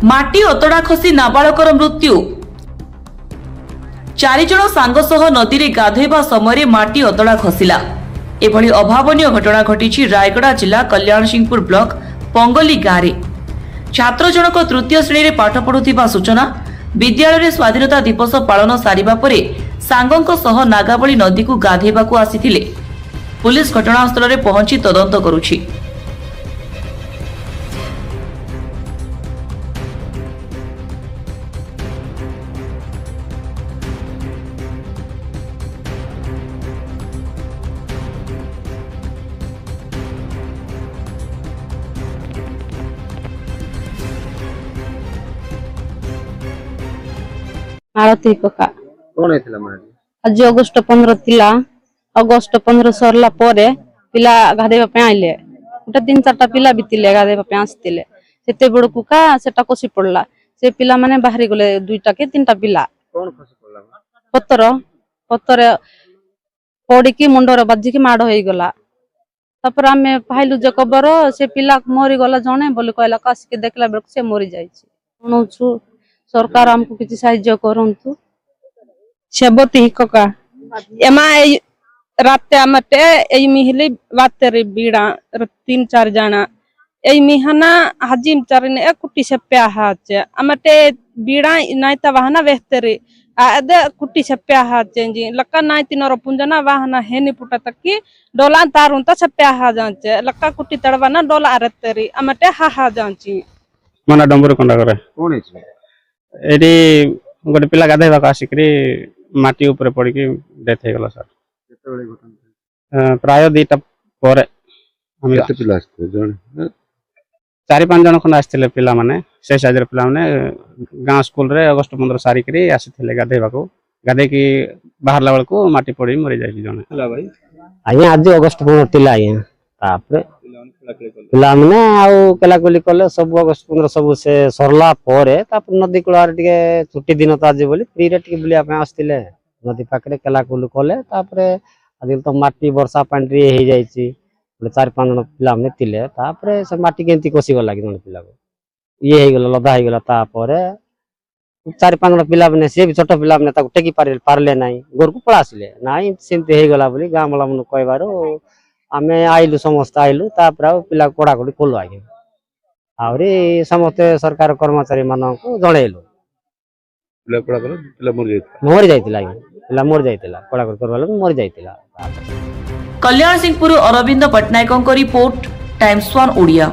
माटी अतड़ा खसी नाबालकर मृत्यु। 4 जण सांग सह नदी रे गाधेबा समय माटी अतड़ा खसिला। एभली अभावनीय घटना घटी रायगड़ा जिला कल्याण सिंहपुर ब्लॉक पंगली गाँव में। छात्र जनक तृतीय श्रेणी रे पाठ पढ़ुथिबा सूचना। विद्यालय रे स्वाधीनता दिवस पालन सारिबा परे सांगक सह नागावली नदी को गाधेबाकू आसीथिले। पुलिस घटनास्थल रे पहुंची तदंत करुछि। आरती कका कौन है मारली? आज अगस्ट 15 थिला। अगस्ट 15 सरला परे पिला गाधेबा पे आइले। गोटे 3-4टा पिला बितिले गाधेबा पे आस्तिले। सेते बड़ कुका सेटा कोसी पड़ला। से पिला माने बाहरी गले 2टा के 3टा पिला। कौन खसी पड़ला? पत्तर पड़ी की मुंडर बाजी की माड़ होई गला। तापर आमे पाइलु जे खबर से पिला मरी गला जणे बोले कहला कासी के देखला बेल से मरी जाईछि। कोनछु सरकार हमको किसी साहाय्य करंतु। सेबती कका एमा राते आमटे एई मिहली वातेरी बीड़ा 3-4 जना एई मिहना हाजिम चारने कुटी से प्याहाचे आमटे बीड़ा नाइता वाहना वेहतरी आदे कुटी से प्याहाचे जी लक्का नाइती नरो पुंजना वाहना हेनी पुटा तकी डोला तारुंता से प्याहा जांचे लक्का कुटी तड़वाना डोला आरतेरी आमटे हा जांची मना डंबर कंडा करे कौन है? एडी गोटे पिला गाधेबा आसिकरी माटी ऊपर पड़ के डेथ हो गला सर। प्राय 2टा पर हम केते पिला आस्ते जण 4-5 जन खंड आस्थिले पिला माने से साइजर पिला माने गांव स्कूल रे अगस्त 15 सारिकरी आसिथिले गाधेबा को गाधे की बाहरला बेल को माटी पड़ी मरि जाई जने हला भाई आया आज अगस्त 15 तिला आया तापरे पिला माने आउ केला कोली कले सब अगस्त 15 सब से सरला परे तापर नदी कुलार टिके छुट्टी दिन तो आज बोली फ्री रे टिके बुलिया पे आस्तिले नदी पाखरे केला कोली कले तापरे आदिल तो माटी वर्षा पानी रे हे जाई छी 4-5 जन पिला माने तिले तापरे से माटी केंती कोसी गला कि जन पिला को ये हे गला लदा हे गला तापरे 4-5 जन पिला माने से भी छोट पिला माने ताको टेकी पारले नाही गोर को पळा आसिले नाही सेंते हे गला बोली गाम वाला मन कहबारो आमे आइलु समस्त आइलु तापर पिला कोड़ा कोड़ी कोलो आगे आवरी समस्त सरकार कर्मचारी मानन को जणेलु पिला कोड़ा करे पिला मर जाइतिला पिला मर जाइतिला कोड़ा कोड़ी करवाला मर जाइतिला। कल्याण सिंहपुर अरविंद पटनायक रिपोर्ट टाइम्स 1 ओडिया।